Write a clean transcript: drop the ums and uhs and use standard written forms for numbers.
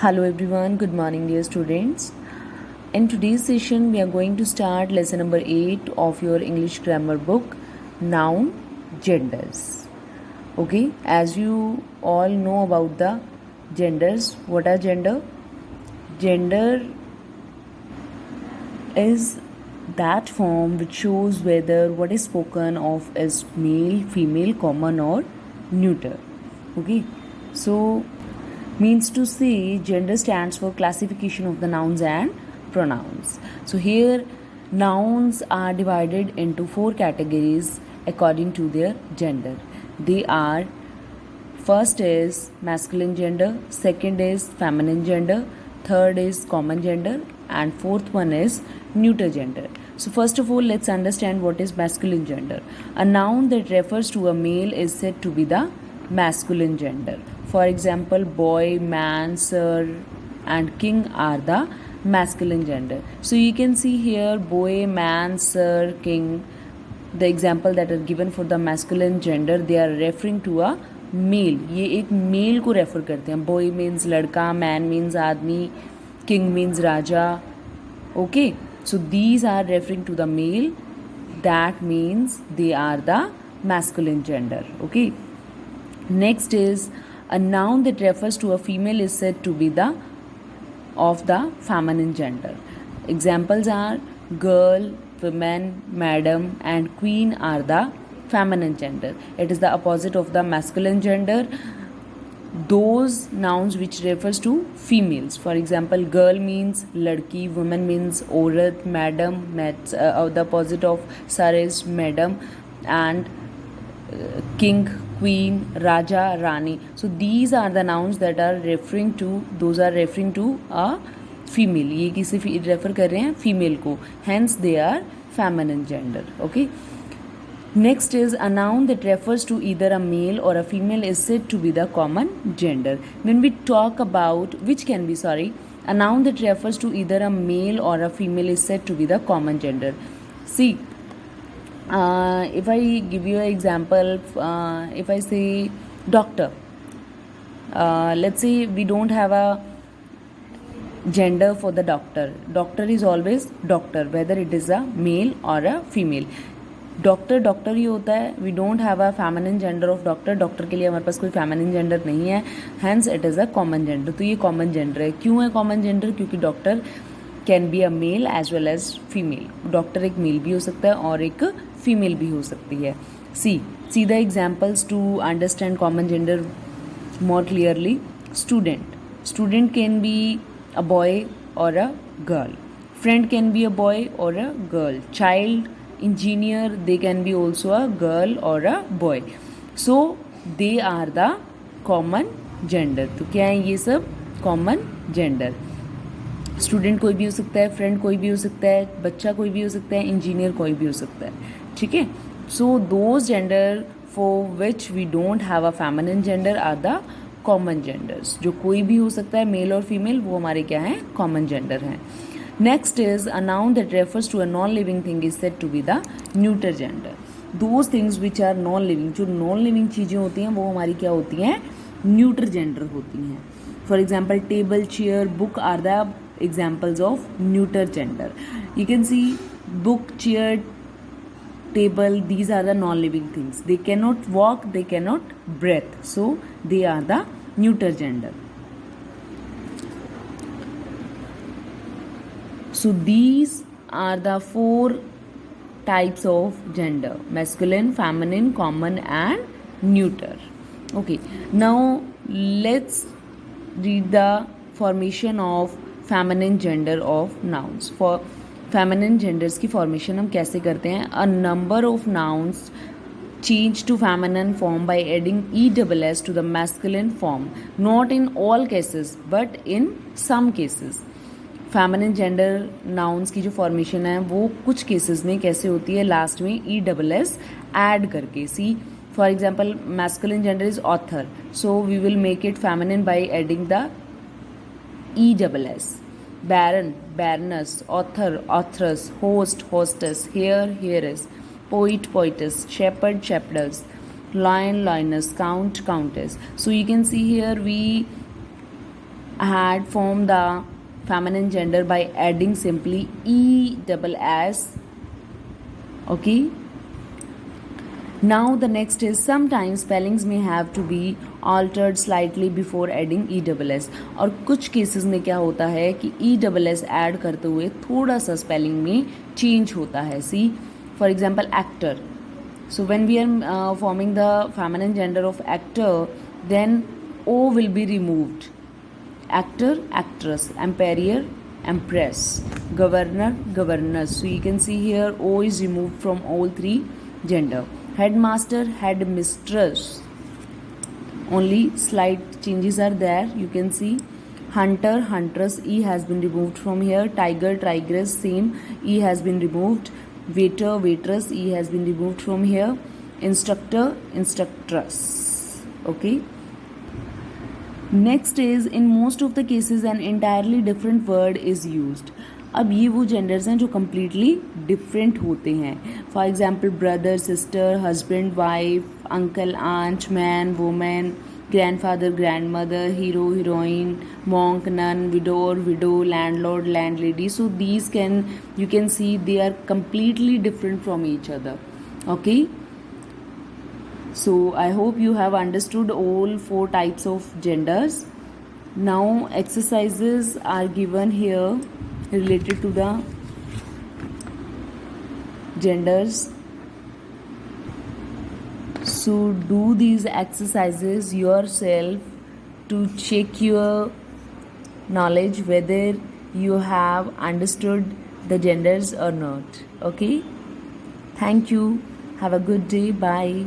Hello everyone, good morning dear students. In today's session we are going to start lesson number 8 of your English grammar book, Noun Genders. Okay, as you all know about the genders, what are gender? Gender is that form which shows whether what is spoken of is male, female, common or neuter. Okay, so means to say gender stands for classification of the nouns and pronouns. So here nouns are divided into 4 categories according to their gender. They are: first is masculine gender, second is feminine gender, third is common gender, and fourth one is neuter gender. So first of all, let's understand what is masculine gender. A noun that refers to a male is said to be the masculine gender. For example, boy, man, sir, and king are the masculine gender. So you can see here boy, man, sir, king. The example that are given for the masculine gender, they are referring to a male. ये एक male को refer करते हैं. Boy means लड़का, man means आदमी, king means राजा. Okay, so these are referring to the male. That means they are the masculine gender. Okay, next is a noun that refers to a female is said to be the of the feminine gender. Examples are girl, woman, madam, and queen are the feminine gender. It is the opposite of the masculine gender. Those nouns which refers to females, for example, girl means ladki, woman means औरत, madam, the opposite of sir is madam, and king, queen, raja, rani. So these are the nouns that are referring to, those are referring to a female. ये किसे refer कर रहे हैं? Female को. Hence they are feminine gender. Okay. Next is a noun that refers to either a male or a female is said to be the common gender. When we talk about a noun that refers to either a male or a female is said to be the common gender. See, if I give you an example, if I say doctor, let's say we don't have a gender for the doctor. Doctor is always doctor, whether it is a male or a female. Doctor doctor ही होता है. We don't have a feminine gender of doctor. Doctor के लिए हमारे पास कोई feminine gender नहीं है. Hence it is a common gender. तो ये कॉमन जेंडर है. क्यों है कॉमन जेंडर? क्योंकि doctor can be a male as well as female. Doctor एक मेल भी हो सकता है और एक फीमेल भी हो सकती है. See the examples to understand common gender more clearly. Student can be a boy or a girl. Friend can be a boy or a girl. Child, engineer, they can be also a girl or a boy. So they are the common gender. तो क्या है ये सब? common gender. Student कोई भी हो सकता है, फ्रेंड कोई भी हो सकता है, बच्चा कोई भी हो सकता है, इंजीनियर कोई भी हो सकता है. ठीक है. So those gender for which we don't have a feminine gender are the common genders. जो कोई भी हो सकता है, मेल और फीमेल, वो हमारे क्या हैं? कॉमन जेंडर हैं. Next is a noun that refers to a non-living thing is said to be the neuter gender. Those things which are non-living, जो non-living चीज़ें होती हैं वो हमारी क्या होती हैं? न्यूटर जेंडर होती हैं. For example, table, chair, book are the examples of neuter gender. You can see book, chair, table, these are the non-living things. They cannot walk, they cannot breathe. So they are the neuter gender. So these are the 4 types of gender: masculine, feminine, common and neuter. Okay, now let's read the formation of feminine gender of nouns. For feminine genders की formation हम कैसे करते हैं? A number of nouns change to feminine form by adding ESS to the masculine form. Not in all cases, but in some cases. Feminine gender nouns की जो formation है वो कुछ केसेस में कैसे होती है? लास्ट में ESS ऐड करके. See for example masculine gender is author, so we will make it feminine by adding the ESS. Baron, baroness, author, authoress, host, hostess, heir, heiress, poet, poetess, shepherd, shepherdess, lion, lioness, count, countess. So you can see here we I had formed the feminine gender by adding simply E double S. Okay. Now the next is sometimes spellings may have to be altered slightly before adding E double S. और कुछ cases में क्या होता है कि E double S add करते हुए थोड़ा सा स्पेलिंग में चेंज होता है. See for example actor. So when we are forming the feminine gender of actor, then O will be removed. Actor, actress, empire, empress, governor, governess. So you can see here O is removed from all three gender. Headmaster, headmistress. Only slight changes are there. You can see hunter, huntress. E has been removed from here. Tiger, tigress. Same. E has been removed. Waiter, waitress. E has been removed from here. Instructor, instructress. Okay. Next is in most of the cases an entirely different word is used. अब ये वो genders हैं जो completely different होते हैं. For example, brother, sister, husband, wife, uncle, aunt, man, woman, grandfather, grandmother, hero, heroine, monk, nun, widower, widow, landlord, landlady. So these you can see they are completely different from each other. Okay. So I hope you have understood all 4 types of genders. Now exercises are given here related to the genders. So do these exercises yourself to check your knowledge whether you have understood the genders or not. Okay. Thank you. Have a good day. Bye.